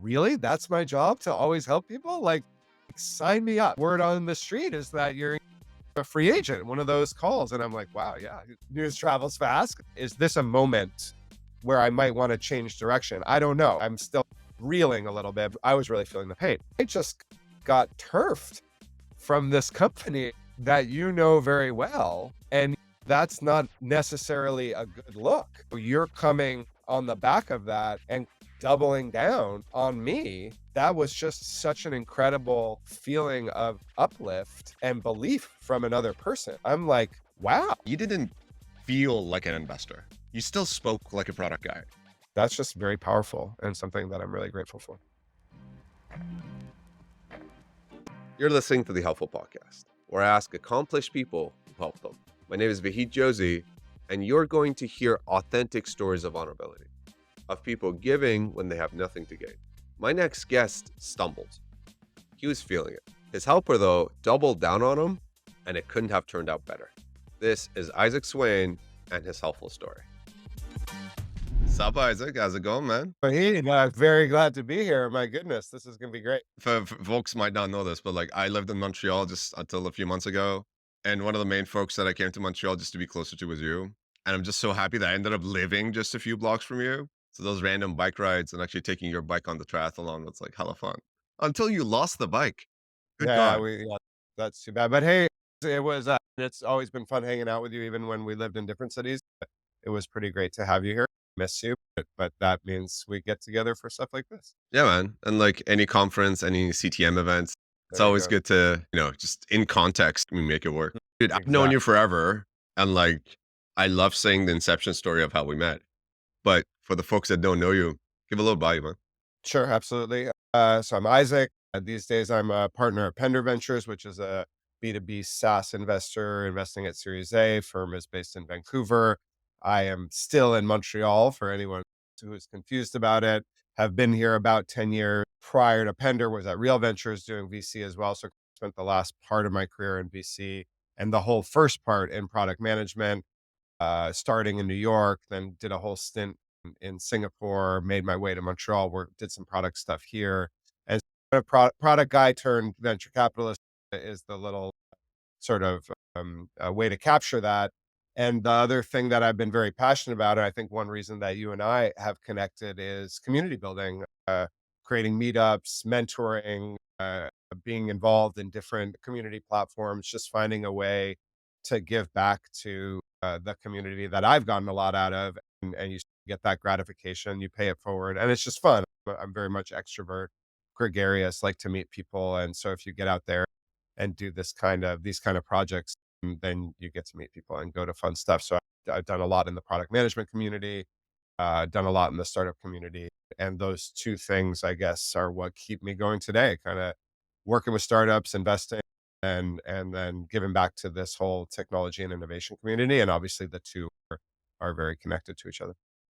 really? That's my job to always help people? Like, sign me up. Word on the street is that you're a free agent, one of those calls. And I'm like, wow, yeah, news travels fast. Is this a moment where I might want to change direction? I don't know. I'm still reeling a little bit. I was really feeling the pain. I just got turfed from this company that you know very well. And that's not necessarily a good look. You're coming on the back of that and doubling down on me. That was just such an incredible feeling of uplift and belief from another person. I'm like, wow, You didn't feel like an investor. You still spoke like a product guy. that's just very powerful and something that I'm really grateful for. You're listening to the Helpful Podcast, where I ask accomplished people to help them. My name is Vahid Joshi, and you're going to hear authentic stories of vulnerability, of people giving when they have nothing to gain. My next guest stumbled. He was feeling it. His helper, though, doubled down on him, and it couldn't have turned out better. This is Isaac Souweine and his helpful story. Sup, Isaac? How's it going, man? But I'm very glad to be here. My goodness, this is going to be great. For folks might not know this, but like I lived in Montreal just until a few months ago. And one of the main folks that I came to Montreal just to be closer to was you. And I'm just so happy that I ended up living just a few blocks from you. So those random bike rides and actually taking your bike on the triathlon was like hella fun. Until you lost the bike. Good Yeah, God. that's too bad. But hey, it's always been fun hanging out with you, even when we lived in different cities. It was pretty great to have you here. Miss you, but that means we get together for stuff like this. Yeah, man. And like any conference, any CTM events, it's There you always go. good to, just in context, we make it work. Dude, I've known Exactly. you forever. And like, I love saying the inception story of how we met. But for the folks that don't know you, give a little bio, man. Sure, absolutely. So I'm Isaac. These days, I'm a partner at Pender Ventures, which is a B2B SaaS investor investing at Series A. Firm is based in Vancouver. I am still in Montreal for anyone who is confused about it. Have been here about 10 years. Prior to Pender, was at Real Ventures doing VC as well. So spent the last part of my career in VC and the whole first part in product management, starting in New York, then did a whole stint in Singapore, made my way to Montreal, where did some product stuff here. And a product guy turned venture capitalist is the little sort of way to capture that. And the other thing that I've been very passionate about, and I think one reason that you and I have connected is community building, creating meetups, mentoring, being involved in different community platforms, just finding a way to give back to the community that I've gotten a lot out of. And you get that gratification, you pay it forward, and it's just fun. I'm very much extrovert, gregarious, like to meet people. And so if you get out there and do these kind of projects, then you get to meet people and go to fun stuff. So I've done a lot in the product management community, done a lot in the startup community. And those two things, I guess, are what keep me going today, kind of working with startups, investing, and then giving back to this whole technology and innovation community. And obviously the two are very connected to each other.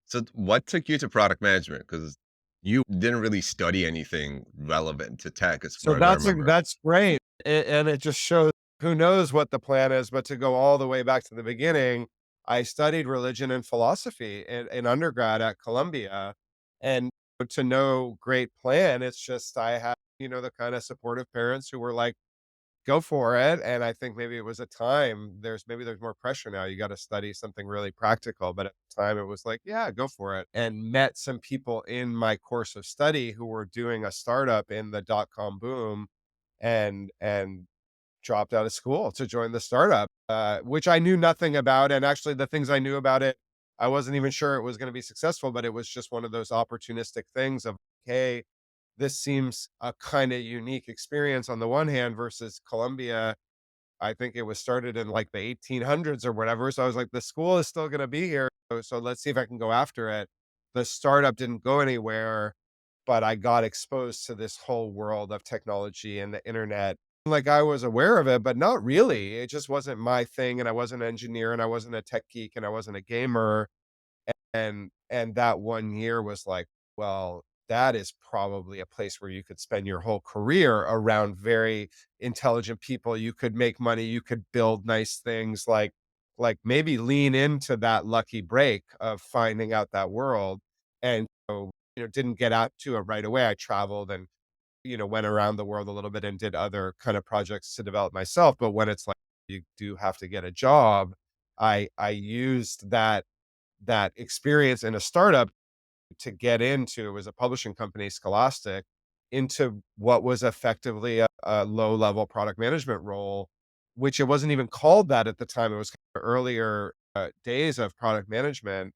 So what took you to product management? Because you didn't really study anything relevant to tech as So far as I remember. that's great. And it just shows who knows what the plan is, but to go all the way back to the beginning, I studied religion and philosophy in undergrad at Columbia. And to no great plan, it's just I had, the kind of supportive parents who were like, go for it. And I think maybe it was a time there's more pressure now. You got to study something really practical. But at the time it was like, yeah, go for it. And met some people in my course of study who were doing a startup in the dot-com boom and dropped out of school to join the startup, which I knew nothing about. And actually the things I knew about it, I wasn't even sure it was going to be successful, but it was just one of those opportunistic things of, hey, this seems a kind of unique experience on the one hand versus Columbia. I think it was started in like the 1800s or whatever. So I was like, the school is still going to be here. So let's see if I can go after it. The startup didn't go anywhere, but I got exposed to this whole world of technology and the internet. Like I was aware of it, but not really. It just wasn't my thing. And I wasn't an engineer and I wasn't a tech geek and I wasn't a gamer. And that 1 year was like, well, that is probably a place where you could spend your whole career around very intelligent people. You could make money, you could build nice things, like maybe lean into that lucky break of finding out that world. And so didn't get out to it right away. I traveled and, went around the world a little bit and did other kind of projects to develop myself. But when it's like you do have to get a job, I used that experience in a startup to get into, it was a publishing company, Scholastic, into what was effectively a low level product management role, which it wasn't even called that at the time. It was kind of earlier days of product management.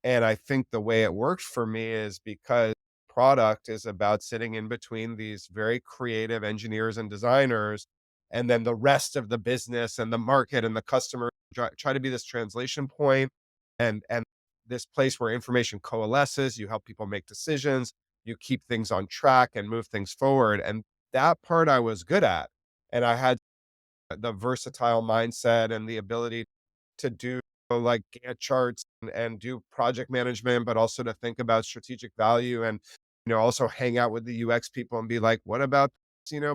And I think the way it worked for me is because product is about sitting in between these very creative engineers and designers, and then the rest of the business and the market and the customer try to be this translation point and this place where information coalesces. You help people make decisions, you keep things on track and move things forward. And that part I was good at. And I had the versatile mindset and the ability to do like Gantt charts and do project management, but also to think about strategic value and, also hang out with the UX people and be like, what about,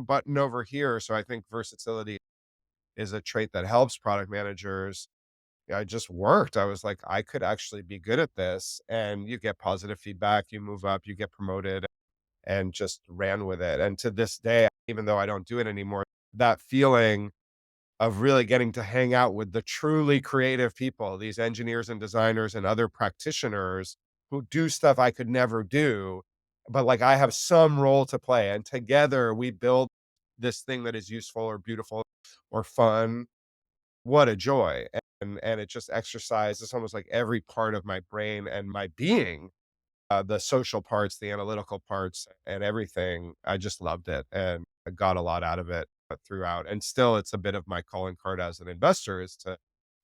button over here? So I think versatility is a trait that helps product managers. I just worked. I was like, I could actually be good at this. And you get positive feedback, you move up, you get promoted, and just ran with it. And to this day, even though I don't do it anymore, that feeling of really getting to hang out with the truly creative people, these engineers and designers and other practitioners who do stuff I could never do, but like I have some role to play. And together we build this thing that is useful or beautiful or fun. What a joy. And it just exercises almost like every part of my brain and my being, the social parts, the analytical parts, and everything. I just loved it, and I got a lot out of it throughout. And still, it's a bit of my calling card as an investor is to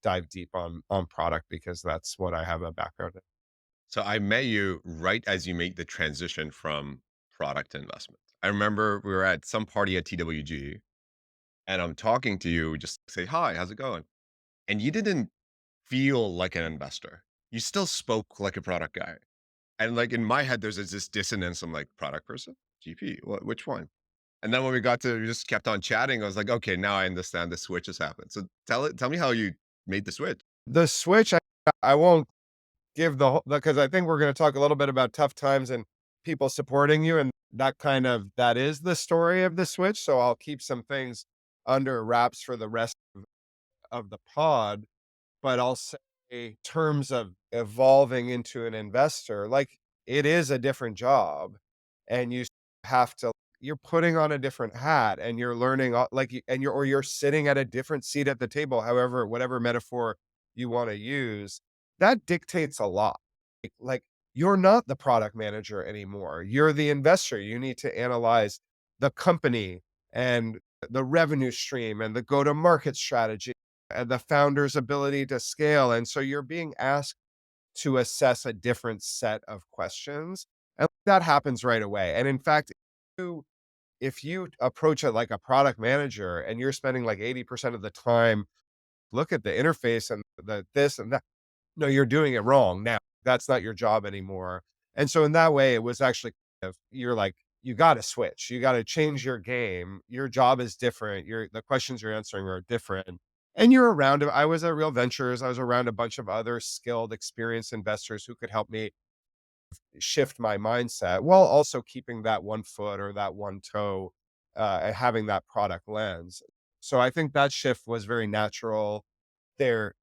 dive deep on product because that's what I have a background in. So I met you right as you make the transition from product to investment. I remember we were at some party at TWG and I'm talking to you, just say, hi, how's it going? And you didn't feel like an investor. You still spoke like a product guy. And like in my head, there's this dissonance. I'm like, product person, GP, which one? And then when we just kept on chatting, I was like, okay, now I understand the switch has happened. So tell me how you made the switch. The switch, I won't give the whole because I think we're going to talk a little bit about tough times and people supporting you, and that is the story of the switch. So I'll keep some things under wraps for the rest of the pod. But I'll say terms of evolving into an investor, like it is a different job and you have to you're putting on a different hat and you're learning like and you're sitting at a different seat at the table, however, whatever metaphor you want to use. That dictates a lot. Like you're not the product manager anymore. You're the investor. You need to analyze the company and the revenue stream and the go to market strategy and the founder's ability to scale. And so you're being asked to assess a different set of questions. And that happens right away. And in fact, if you approach it like a product manager and you're spending like 80% of the time, look at the interface and the this and that. No, you're doing it wrong now. That's not your job anymore. And so in that way, it was actually you're like, you got to switch. You got to change your game. Your job is different. The questions you're answering are different. And you're around I was at Real Ventures. I was around a bunch of other skilled, experienced investors who could help me shift my mindset while also keeping that one foot or that one toe and having that product lens. So I think that shift was very natural. There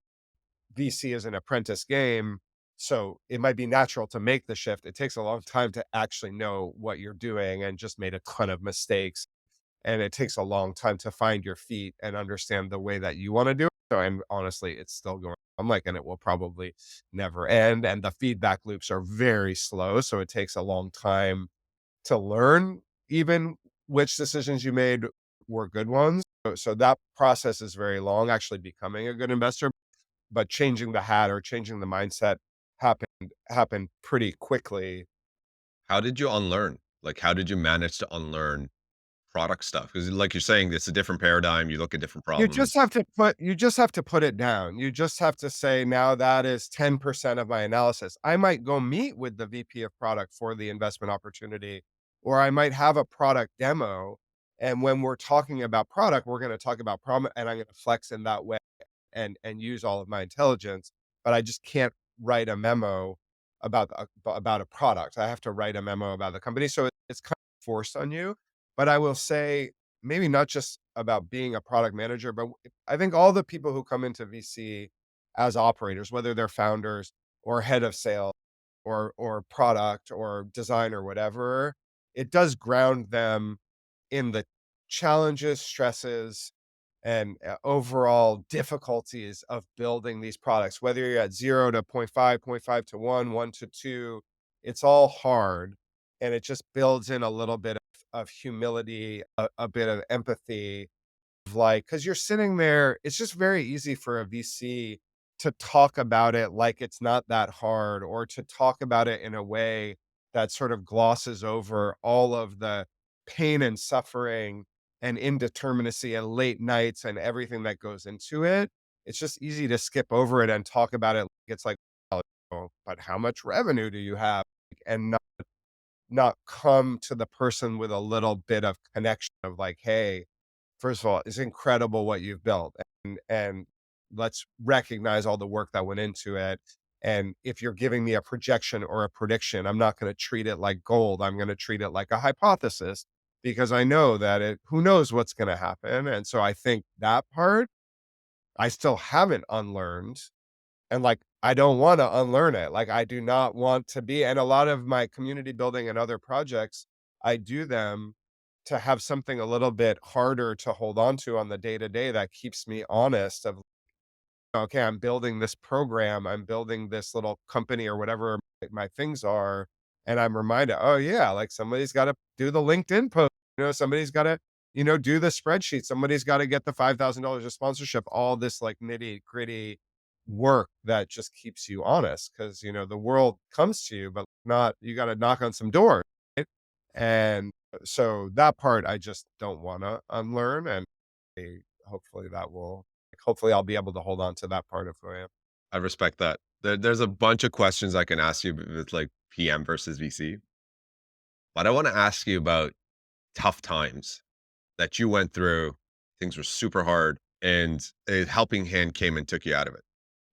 VC is an apprentice game. So it might be natural to make the shift. It takes a long time to actually know what you're doing and just made a ton of mistakes. And it takes a long time to find your feet and understand the way that you want to do it. So, and honestly, it's still going. I'm like, and it will probably never end. And the feedback loops are very slow. So it takes a long time to learn, even which decisions you made were good ones. So that process is very long, actually becoming a good investor, but changing the hat or changing the mindset happened pretty quickly. How did you unlearn? Like, how did you manage to unlearn product stuff? Because, like you're saying, it's a different paradigm. You look at different problems. You just have to put it down. You just have to say, now that is 10% of my analysis. I might go meet with the VP of product for the investment opportunity, or I might have a product demo. And when we're talking about product, we're going to talk about problem and I'm going to flex in that way and use all of my intelligence. But I just can't write a memo about a product. I have to write a memo about the company, so it's kind of forced on you. But I will say, maybe not just about being a product manager, but I think all the people who come into VC as operators, whether they're founders or head of sales or product or design or whatever, it does ground them in the challenges, stresses, and overall difficulties of building these products. Whether you're at 0 to point 0.5, point 0.5 to 1, 1 to 2, it's all hard. And it just builds in a little bit of humility, a bit of empathy, of like, because you're sitting there, it's just very easy for a VC to talk about it like it's not that hard, or to talk about it in a way that sort of glosses over all of the pain and suffering and indeterminacy and late nights and everything that goes into it. It's just easy to skip over it and talk about it like it's like, oh, but how much revenue do you have? And not come to the person with a little bit of connection of like, hey, first of all, it's incredible what you've built, and let's recognize all the work that went into it. And if you're giving me a projection or a prediction, I'm not going to treat it like gold. I'm going to treat it like a hypothesis, because I know that who knows what's going to happen. And so I think that part I still haven't unlearned, and like I don't want to unlearn it. Like I do not want to be, and a lot of my community building and other projects, I do them to have something a little bit harder to hold on to on the day to day that keeps me honest of, okay, I'm building this program, I'm building this little company or whatever my things are. And I'm reminded, oh yeah, like somebody's got to do the LinkedIn post, somebody's got to, do the spreadsheet, somebody's got to get the $5,000 of sponsorship, all this like nitty gritty work that just keeps you honest. Cause the world comes to you, but not, you got to knock on some doors. Right? And so that part I just don't want to unlearn. And hopefully that will, hopefully I'll be able to hold on to that part of who I am. I respect that. There's a bunch of questions I can ask you with like PM versus VC, but I want to ask you about tough times that you went through. Things were super hard, and a helping hand came and took you out of it.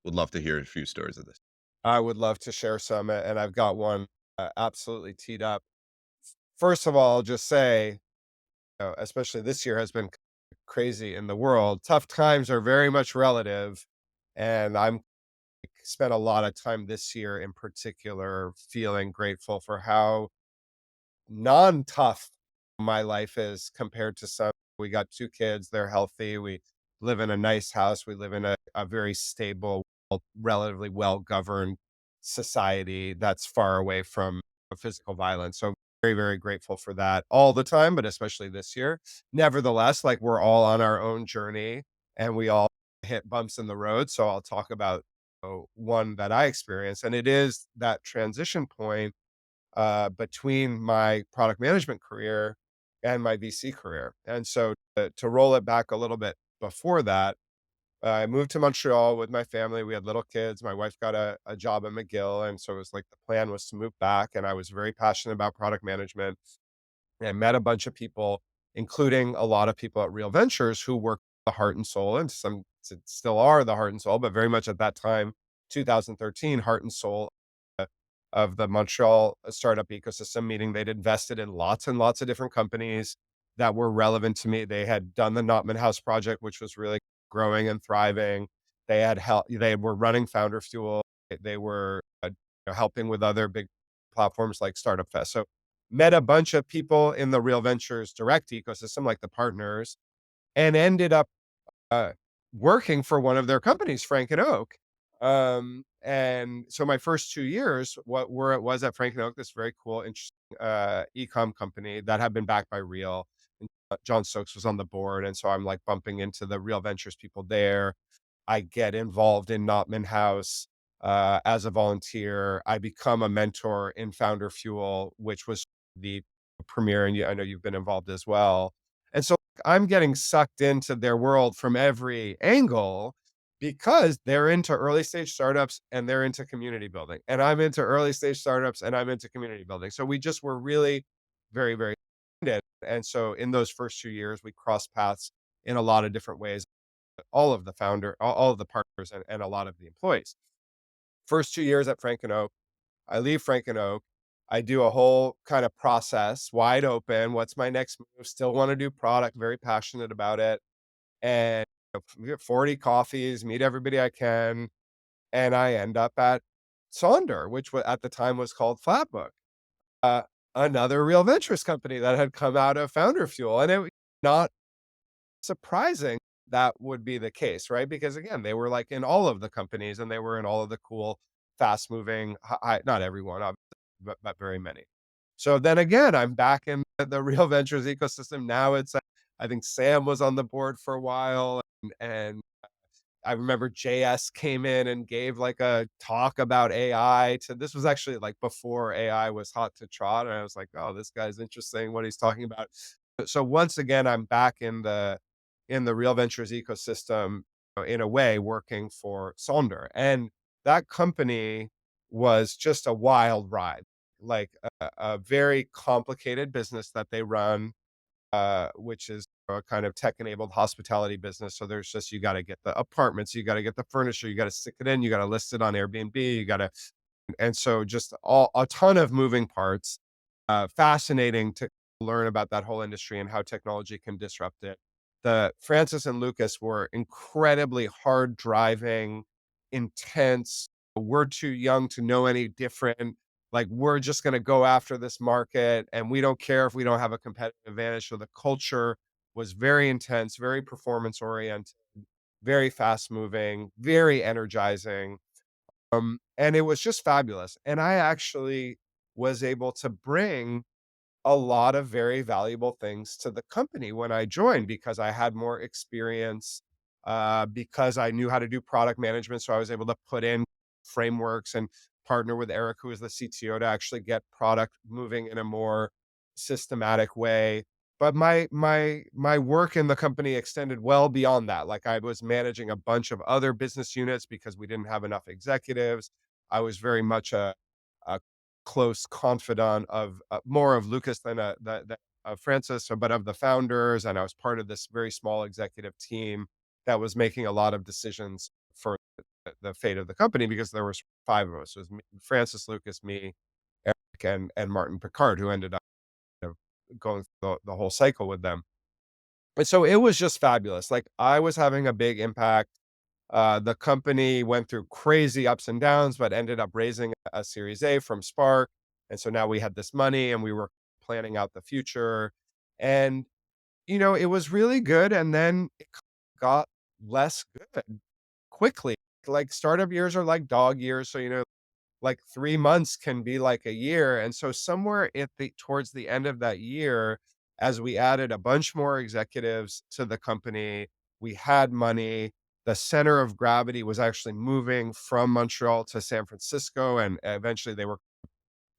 Would love to hear a few stories of this. I would love to share some, and I've got one absolutely teed up. First of all, I'll just say, especially this year has been crazy in the world. Tough times are very much relative, and I'm spent a lot of time this year in particular feeling grateful for how non-tough my life is compared to some. We got 2 kids, they're healthy, we live in a nice house, we live in a very stable, relatively well-governed society that's far away from physical violence, so very, very grateful for that all the time, but especially this year. Nevertheless, like, we're all on our own journey, and we all hit bumps in the road, so I'll talk about, one that I experienced, and it is that transition point between my product management career and my VC career. And so to roll it back a little bit before that, I moved to Montreal with my family. We had little kids. My wife got a job at McGill. And so it was like the plan was to move back. And I was very passionate about product management. And I met a bunch of people, including a lot of people at Real Ventures who work the heart and soul, and some still are the heart and soul, but very much at that time, 2013, heart and soul of the Montreal startup ecosystem, meaning they'd invested in lots and lots of different companies that were relevant to me. They had done the Notman House project, which was really growing and thriving. They had they were running Founder Fuel. They were helping with other big platforms like Startup Fest. So met a bunch of people in the Real Ventures direct ecosystem, like the partners, and ended up uh, working for one of their companies, Frank and Oak. And so my first 2 years, where it was at Frank and Oak, this very cool, interesting e-com company that had been backed by Real. And John Stokes was on the board, and so I'm like bumping into the Real Ventures people there. I get involved in Notman House as a volunteer. I become a mentor in Founder Fuel, which was the premiere, and I know you've been involved as well. And so I'm getting sucked into their world from every angle because they're into early stage startups and they're into community building. And I'm into early stage startups and I'm into community building. So we just were really very, very connected. And so in those first 2 years, we crossed paths in a lot of different ways, all of the partners and a lot of the employees. First 2 years at Frank and Oak, I leave Frank and Oak. I do a whole kind of process, wide open. What's my next move? Still want to do product, very passionate about it. And we get 40 coffees, meet everybody I can, and I end up at Sonder, which at the time was called Flatbook, uh, another real ventures company that had come out of Founder Fuel. And it was not surprising that would be the case, right? Because again, they were like in all of the companies and they were in all of the cool, fast moving, not everyone, obviously, but very many. So then again, I'm back in the real ventures ecosystem. Now I think Sam was on the board for a while, and I remember JS came in and gave like a talk about AI to this was actually like before AI was hot to trot. And I was like, oh, this guy's interesting what he's talking about. So once again, I'm back in the real ventures ecosystem in a way working for Sonder. And that company was just a wild ride, like a very complicated business that they run, which is a kind of tech-enabled hospitality business. So there's just you got to get the apartments, you got to get the furniture, you got to stick it in, you got to list it on Airbnb, you got to, and so just all a ton of moving parts. Fascinating to learn about that whole industry and how technology can disrupt it. The Francis and Lucas were incredibly hard driving, intense. We're too young to know any different. Like we're just going to go after this market, and we don't care if we don't have a competitive advantage. So the culture was very intense, very performance oriented, very fast moving, very energizing. And it was just fabulous. And I actually was able to bring a lot of very valuable things to the company when I joined because I had more experience, because I knew how to do product management. So I was able to put in frameworks and partner with Eric, who was the CTO, to actually get product moving in a more systematic way. But my work in the company extended well beyond that. Like I was managing a bunch of other business units because we didn't have enough executives. I was very much a close confidant of more of Lucas than of Francis, but of the founders. And I was part of this very small executive team that was making a lot of decisions for the fate of the company because there was five of us. It was me, Francis, Lucas, me, Eric, and Martin Picard, who ended up going through the whole cycle with them. And so it was just fabulous. Like I was having a big impact. The company went through crazy ups and downs, but ended up raising a Series A from Spark. And so now we had this money and we were planning out the future. And, it was really good. And then it got less good quickly. Like startup years are like dog years. So, like 3 months can be like a year, and so somewhere at the towards the end of that year, as we added a bunch more executives to the company, we had money, the center of gravity was actually moving from Montreal to San Francisco, and eventually they were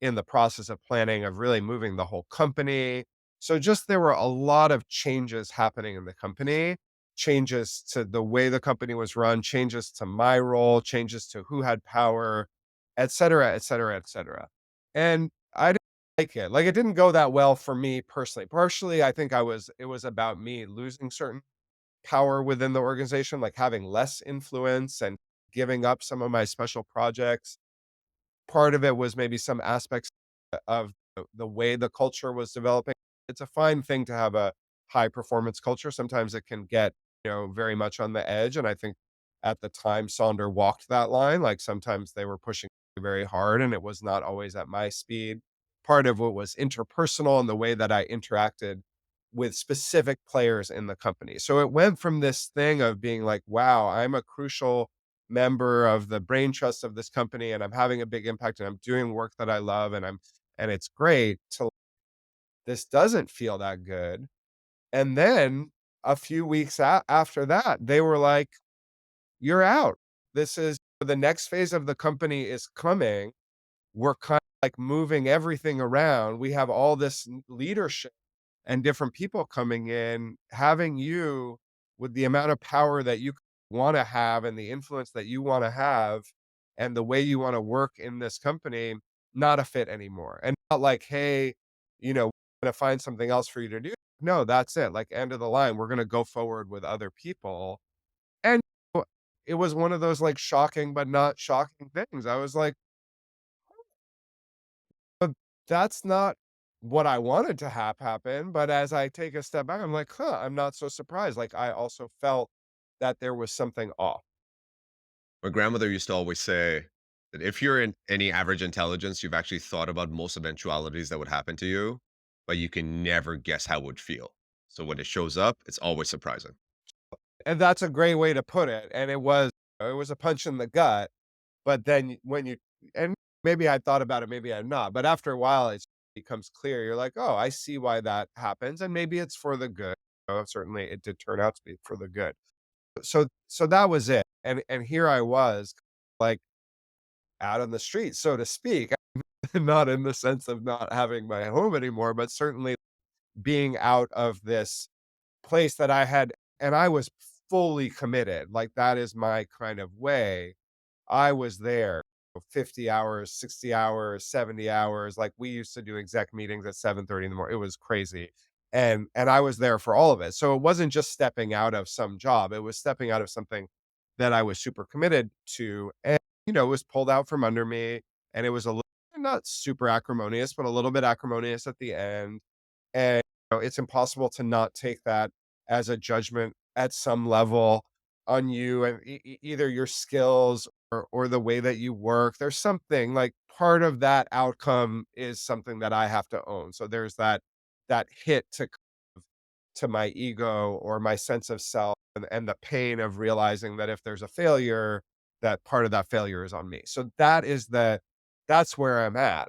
in the process of planning of really moving the whole company. So just there were a lot of changes happening in the company, changes to the way the company was run, changes to my role, changes to who had power, et cetera, et cetera, et cetera. And I didn't like it. Like it didn't go that well for me personally. Partially, I think it was about me losing certain power within the organization, like having less influence and giving up some of my special projects. Part of it was maybe some aspects of the way the culture was developing. It's a fine thing to have a high performance culture. Sometimes it can get, very much on the edge. And I think at the time Sonder walked that line. Like sometimes they were pushing very hard and it was not always at my speed. Part of it was interpersonal and the way that I interacted with specific players in the company. So it went from this thing of being like, wow, I'm a crucial member of the brain trust of this company and I'm having a big impact and I'm doing work that I love and it's great to this doesn't feel that good. And then a few weeks after that, they were like, you're out. This is the next phase of the company is coming. We're kind of like moving everything around. We have all this leadership and different people coming in, having you with the amount of power that you want to have and the influence that you want to have and the way you want to work in this company, not a fit anymore. And not like, hey, we're going to find something else for you to do. No, that's it. Like, end of the line. We're going to go forward with other people. And it was one of those like shocking, but not shocking things. I was like, that's not what I wanted to happen, but as I take a step back, I'm like, "Huh, I'm not so surprised." Like, I also felt that there was something off. My grandmother used to always say that if you're in any average intelligence, you've actually thought about most eventualities that would happen to you, but you can never guess how it would feel. So when it shows up, it's always surprising. And that's a great way to put it, and it was a punch in the gut, but then when you and maybe I thought about it, maybe I'm not, but after a while, it becomes clear. You're like, "Oh, I see why that happens, and maybe it's for the good." Certainly, it did turn out to be for the good. So that was it, and here I was, like, out on the street, so to speak, not in the sense of not having my home anymore, but certainly being out of this place that I had and I was fully committed, like, that is my kind of way. I was there 50 hours, 60 hours, 70 hours, like, we used to do exec meetings at 7:30 in the morning, it was crazy, and I was there for all of it, so it wasn't just stepping out of some job, it was stepping out of something that I was super committed to, and, it was pulled out from under me, and it was a little not super acrimonious, but a little bit acrimonious at the end, and, it's impossible to not take that as a judgment at some level on you and either your skills or the way that you work. There's something like part of that outcome is something that I have to own. So there's that hit to my ego or my sense of self and the pain of realizing that if there's a failure, that part of that failure is on me. So that's where I'm at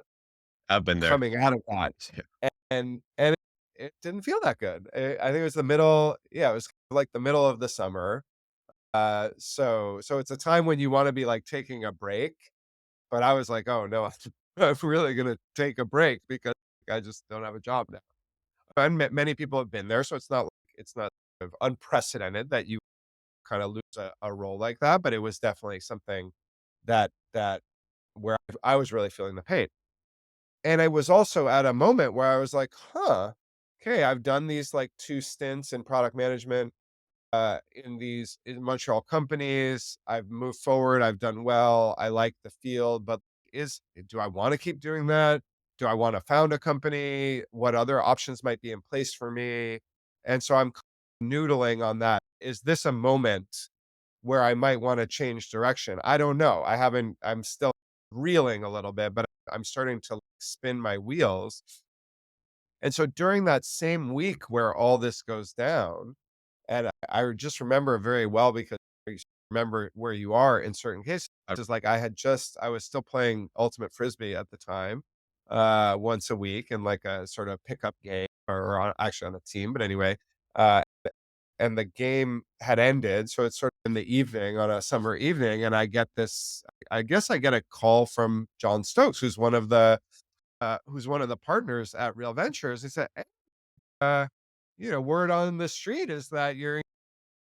I've been there. coming out of that. Yeah. And it didn't feel that good. I think it was the middle. Yeah, it was like the middle of the summer. So it's a time when you wanna be, like, taking a break, but I was like, "Oh, no, I'm really gonna take a break because I just don't have a job now." And many people have been there, so it's not sort of unprecedented that you kinda lose a role like that, but it was definitely something that where I was really feeling the pain. And I was also at a moment where I was like, "Huh, okay, I've done these, like, 2 stints in product management in Montreal companies. I've moved forward. I've done well. I like the field, but do I want to keep doing that? Do I want to found a company? What other options might be in place for me? And so I'm noodling on that. Is this a moment where I might want to change direction? I don't know. I'm still reeling a little bit, but I'm starting to spin my wheels. And so during that same week where all this goes down, and I just remember very well because I remember where you are in certain cases. Just like I was still playing ultimate frisbee at the time, once a week in like a sort of pickup game actually on a team. But anyway, uh, and the game had ended. So it's sort of in the evening on a summer evening. And I guess I get a call from John Stokes, who's one of the partners at Real Ventures. He said, "Hey, word on the street is that you're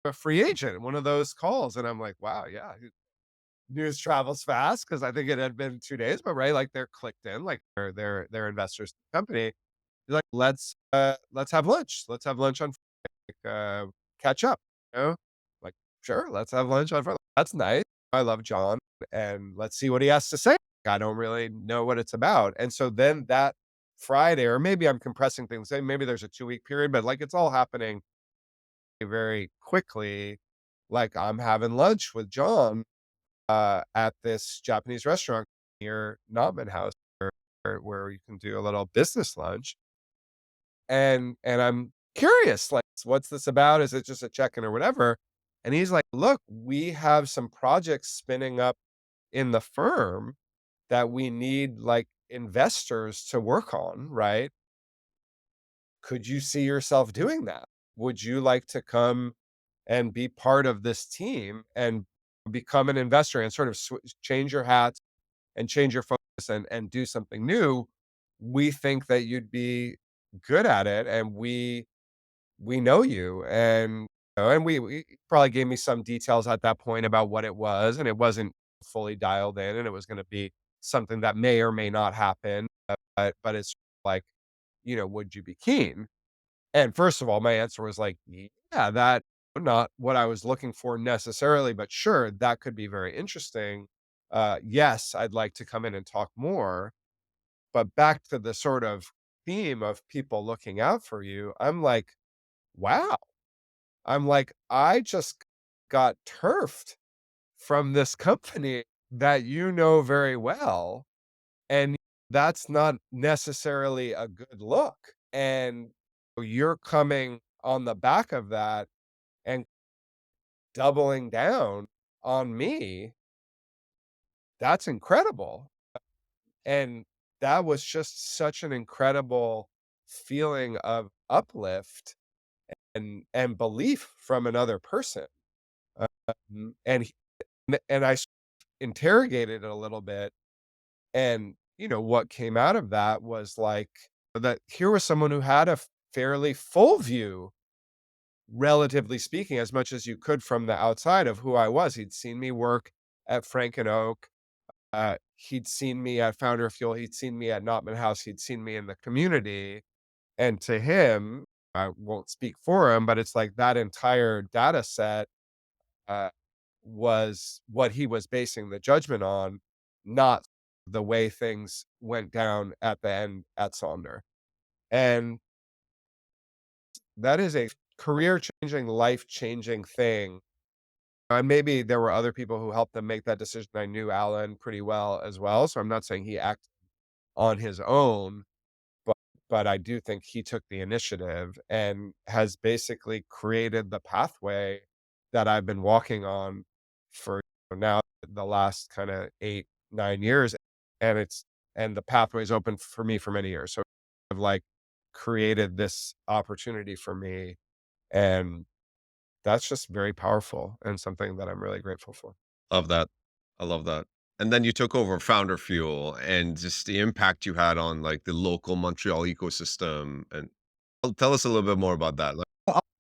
a free agent," one of those calls, and I'm like, "Wow, yeah, news travels fast because I think it had been 2 days, but right, like, they're clicked in, like, they're investors in the company. He's like, let's have lunch. Let's have lunch on catch up," you know? Like, "Sure, let's have lunch on Friday." That's nice. I love John, and let's see what he has to say. I don't really know what it's about, and so then that Friday or maybe I'm compressing things, say maybe there's a 2-week period, but, like, it's all happening very quickly. Like, I'm having lunch with John, at this Japanese restaurant near Notman House where you can do a little business lunch, and I'm curious, like, "What's this about? Is it just a check-in or whatever?" And he's like, "Look, we have some projects spinning up in the firm that we need, like, investors to work on, right? Could you see yourself doing that? Would you like to come and be part of this team and become an investor and sort of change your hats and change your focus and do something new? We think that you'd be good at it, and we know you." And we probably gave me some details at that point about what it was, and it wasn't fully dialed in, and it was going to be something that may or may not happen. But it's like, would you be keen? And first of all, my answer was like, "Yeah, that not what I was looking for necessarily, but sure, that could be very interesting. Yes, I'd like to come in and talk more." But back to the sort of theme of people looking out for you, I'm like, wow. I'm like, I just got turfed from this company that you know very well, and that's not necessarily a good look. And you're coming on the back of that and doubling down on me. That's incredible. And that was just such an incredible feeling of uplift and belief from another person. And I interrogated it a little bit, and what came out of that was like that here was someone who had a fairly full view, relatively speaking, as much as you could from the outside of who I was. He'd seen me work at Frank and Oak. He'd seen me at Founder Fuel. He'd seen me at Notman House. He'd seen me in the community. And to him, I won't speak for him, but it's like that entire data set uh, was what he was basing the judgment on, not the way things went down at the end at Sonder. And that is a career changing, life changing thing. And maybe there were other people who helped them make that decision. I knew Alan pretty well as well. So I'm not saying he acted on his own, but I do think he took the initiative and has basically created the pathway that I've been walking on for now the last kind of 8, 9 years, and the pathway's open for me for many years. So I've like created this opportunity for me, and that's just very powerful and something that I'm really grateful for. Love that. I love that. And then you took over Founder Fuel and just the impact you had on like the local Montreal ecosystem. And tell us a little bit more about that. Like,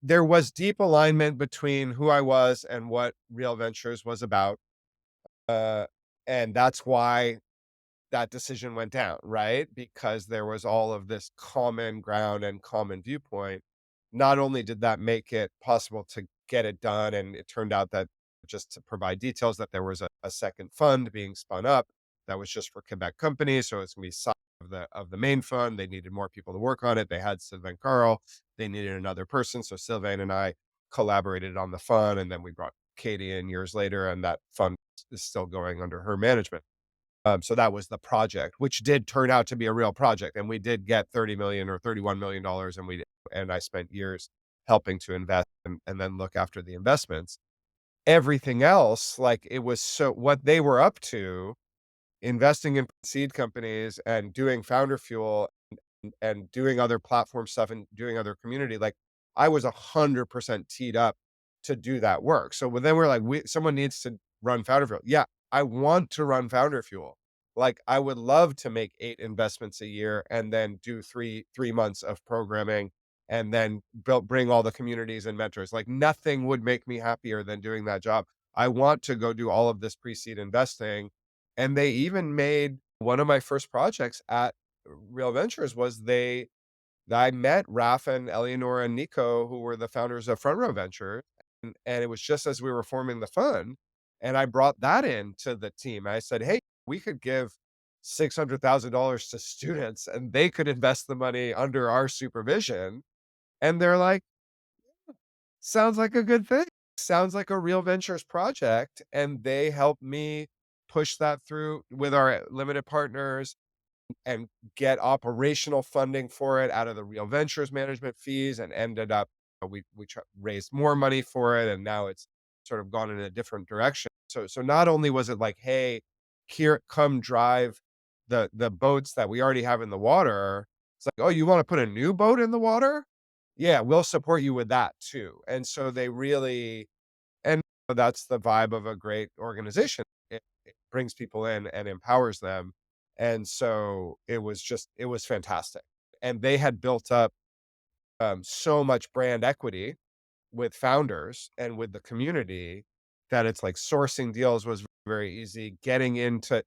There was deep alignment between who I was and what Real Ventures was about. Uh, and that's why that decision went down, right? Because there was all of this common ground and common viewpoint. Not only did that make it possible to get it done, and it turned out that just to provide details, that there was a second fund being spun up that was just for Quebec companies. So it's gonna be side of the main fund. They needed more people to work on it. They had Sylvain Carl. They needed another person. So Sylvain and I collaborated on the fund, and then we brought Katie in years later, and that fund is still going under her management. So that was the project, which did turn out to be a real project, and we did get 30 million or $31 million, and I spent years helping to invest and then look after the investments. Everything else, like it was so what they were up to, investing in seed companies and doing Founder Fuel and doing other platform stuff and doing other community, like I was 100% teed up to do that work. So when then we're like, someone needs to run Founder Fuel. Yeah, I want to run Founder Fuel. Like I would love to make 8 investments a year and then do three months of programming and then bring all the communities and mentors. Like nothing would make me happier than doing that job. I want to go do all of this pre-seed investing. And they even made one of my first projects at Real Ventures was I met Raf and Eleanor and Nico, who were the founders of Front Row Ventures, and it was just as we were forming the fund, and I brought that into the team. I said, "Hey, we could give $600,000 to students, and they could invest the money under our supervision." And they're like, "Sounds like a good thing. Sounds like a Real Ventures project." And they helped me push that through with our limited partners and get operational funding for it out of the Real Ventures management fees, and ended up raised more money for it, and now it's sort of gone in a different direction. So not only was it like, hey, here, come drive the boats that we already have in the water. It's like, oh, you want to put a new boat in the water? Yeah, we'll support you with that too. And so they really, and that's the vibe of a great organization. It brings people in and empowers them. And so it was fantastic. And they had built up so much brand equity with founders and with the community that it's like sourcing deals was very easy. Getting into,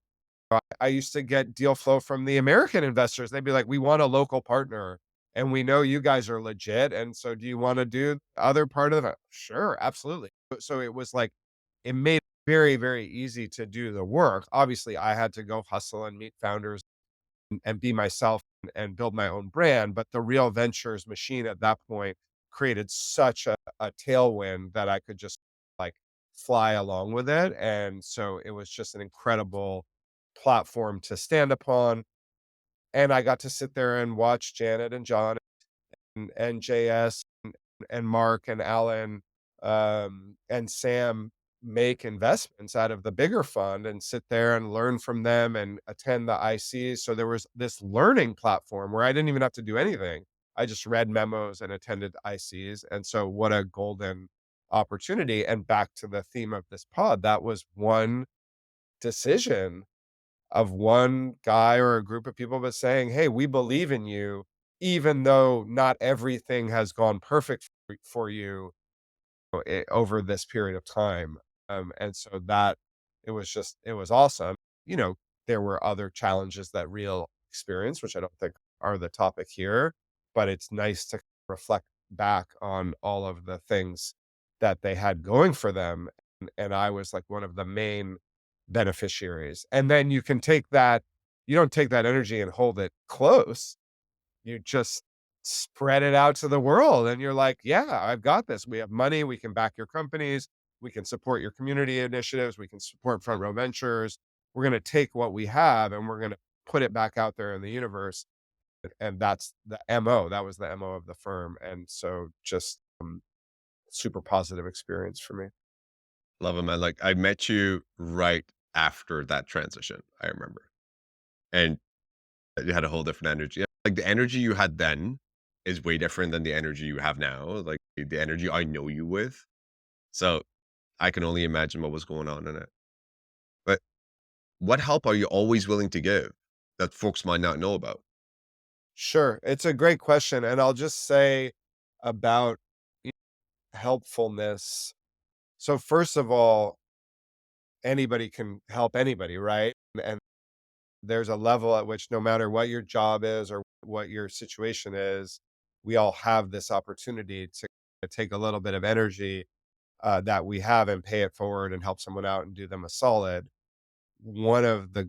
I used to get deal flow from the American investors. They'd be like, we want a local partner and we know you guys are legit. And so do you want to do the other part of it? Sure, absolutely. So it was like, it made it very, very easy to do the work. Obviously, I had to go hustle and meet founders and be myself and build my own brand. But the real ventures machine at that point created such a tailwind that I could just like fly along with it. And so it was just an incredible platform to stand upon. And I got to sit there and watch Janet and John and JS and Mark and Alan, and Sam make investments out of the bigger fund and sit there and learn from them and attend the ICs. So there was this learning platform where I didn't even have to do anything. I just read memos and attended ICs. And so what a golden opportunity. And back to the theme of this pod, that was one decision of one guy or a group of people, but saying, "Hey, we believe in you, even though not everything has gone perfect for you over this period of time." And so that it was awesome. You know, there were other challenges that real experience, which I don't think are the topic here, but it's nice to reflect back on all of the things that they had going for them. And I was like one of the main beneficiaries. And then you don't take that energy and hold it close. You just spread it out to the world and you're like, "Yeah, I've got this. We have money, we can back your companies, we can support your community initiatives, we can support Front Row Ventures. We're gonna take what we have and we're gonna put it back out there in the universe." And that's the MO. That was the MO of the firm. And so just, super positive experience for me. Love it, man. Like I met you right after that transition, I remember. And you had a whole different energy. Like the energy you had then is way different than the energy you have now. Like the energy I know you with. So I can only imagine what was going on in it. But what help are you always willing to give that folks might not know about? Sure. It's a great question. And I'll just say about helpfulness. So first of all, anybody can help anybody, right? And there's a level at which no matter what your job is or what your situation is, we all have this opportunity to take a little bit of energy that we have and pay it forward and help someone out and do them a solid. One of the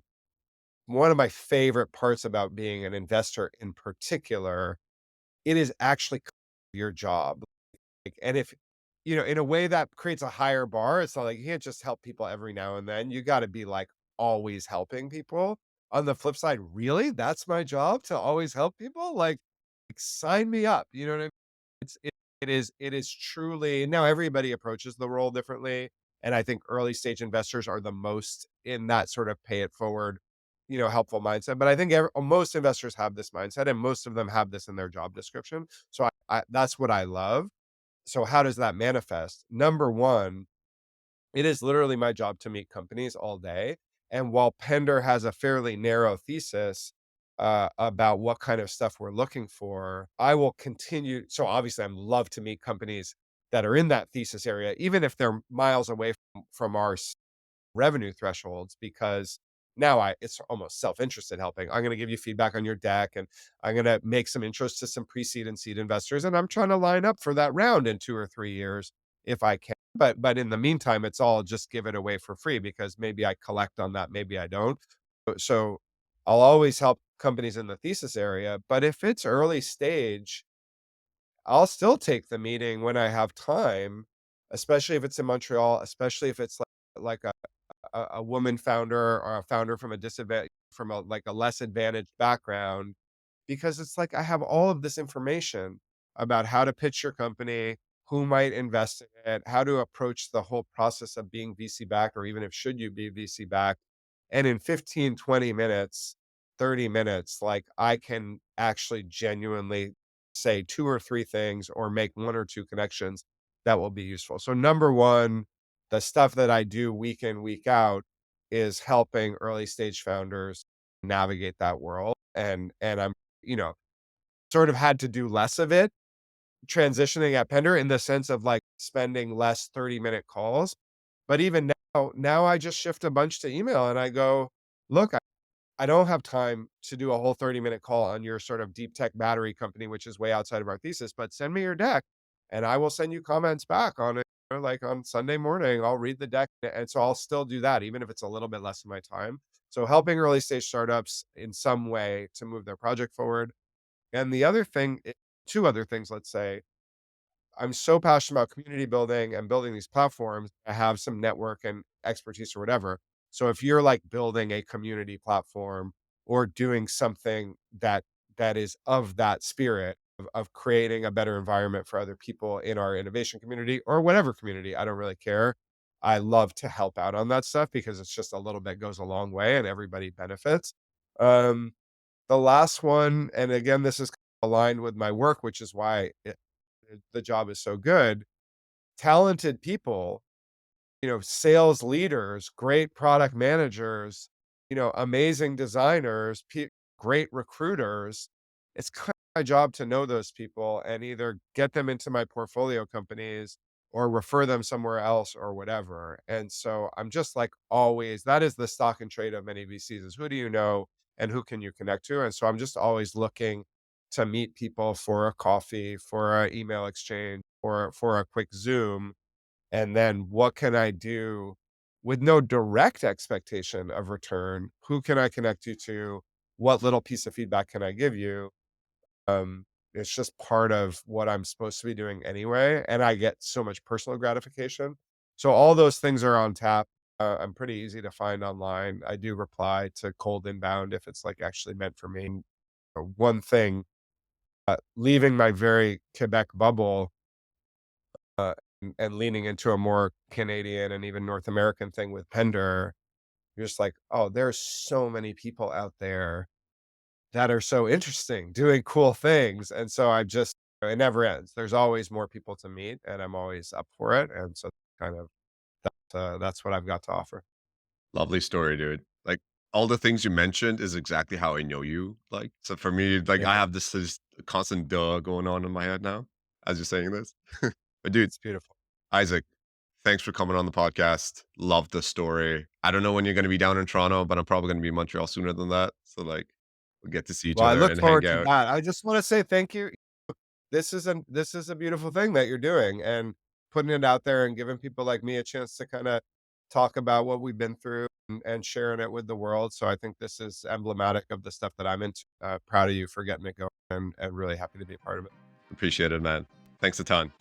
one of my favorite parts about being an investor in particular, it is actually your job. Like, and if in a way that creates a higher bar, it's not like you can't just help people every now and then. You gotta be, like, always helping people. On the flip side, "Really? That's my job to always help people? Like, sign me up." You know what I mean? It is truly now everybody approaches the role differently, and I think early stage investors are the most in that sort of pay it forward, helpful mindset, but I think most investors have this mindset, and most of them have this in their job description. So I that's what I love. So how does that manifest? Number 1, it is literally my job to meet companies all day. And while Pender has a fairly narrow thesis about what kind of stuff we're looking for, I will continue. So obviously, I love to meet companies that are in that thesis area, even if they're miles away from our revenue thresholds, because now it's almost self-interested helping. I'm going to give you feedback on your deck and I'm going to make some intros to some pre-seed and seed investors. And I'm trying to line up for that round in 2 or 3 years if I can. But in the meantime, it's all just give it away for free because maybe I collect on that, maybe I don't. So I'll always help companies in the thesis area. But if it's early stage, I'll still take the meeting when I have time, especially if it's in Montreal, especially if it's like a woman founder or a founder from a disadvantage from a like a less advantaged background, because it's like I have all of this information about how to pitch your company, who might invest in it, how to approach the whole process of being VC backed, or even if should you be VC backed. And in 15, 20 minutes, 30 minutes, like I can actually genuinely say 2 or 3 things or make 1 or 2 connections that will be useful. So number one, the stuff that I do week in, week out is helping early stage founders navigate that world. And I'm, you know, sort of had to do less of it transitioning at Pender in the sense of like spending less 30-minute calls. But even now I just shift a bunch to email and I go, look, I don't have time to do a whole 30-minute call on your sort of deep tech battery company, which is way outside of our thesis, but send me your deck and I will send you comments back on it. Like on Sunday morning, I'll read the deck. And so I'll still do that, even if it's a little bit less of my time. So helping early stage startups in some way to move their project forward. And the other thing, two other things, let's say, I'm so passionate about community building and building these platforms. I have some network and expertise or whatever. So if you're like building a community platform or doing something that is of that spirit of creating a better environment for other people in our innovation community or whatever community, I don't really care. I love to help out on that stuff because it's just a little bit goes a long way and everybody benefits. Um, the last one, and again, this is aligned with my work, which is why the job is so good. Talented people, sales leaders, great product managers, amazing designers, great recruiters. It's kind of my job to know those people and either get them into my portfolio companies or refer them somewhere else or whatever. And so I'm just like always, that is the stock and trade of many VCs is who do you know and who can you connect to? And so I'm just always looking to meet people for a coffee, for an email exchange, or for a quick Zoom. And then what can I do with no direct expectation of return? Who can I connect you to? What little piece of feedback can I give you? Um, it's just part of what I'm supposed to be doing anyway. And I get so much personal gratification. So all those things are on tap. I'm pretty easy to find online. I do reply to cold inbound if it's like actually meant for me. One thing, leaving my very Quebec bubble, and leaning into a more Canadian and even North American thing with Pender, you're just like, "Oh, there's so many people out there that are so interesting, doing cool things," and so I just it never ends. There's always more people to meet, and I'm always up for it, and so kind of that's what I've got to offer. Lovely story, dude. Like all the things you mentioned is exactly how I know you. Like, so for me, like I Yeah, have this constant duh going on in my head now as you're saying this. But dude, it's beautiful. Isaac, thanks for coming on the podcast. Love the story. I don't know when you're going to be down in Toronto, but I'm probably going to be in Montreal sooner than that. So like, we'll get to see each Well, I other look and hang forward to out. that. I just wanna say thank you. This is a beautiful thing that you're doing and putting it out there and giving people like me a chance to kinda talk about what we've been through and sharing it with the world. So I think this is emblematic of the stuff that I'm into. Proud of you for getting it going and really happy to be a part of it. Appreciate it, man. Thanks a ton.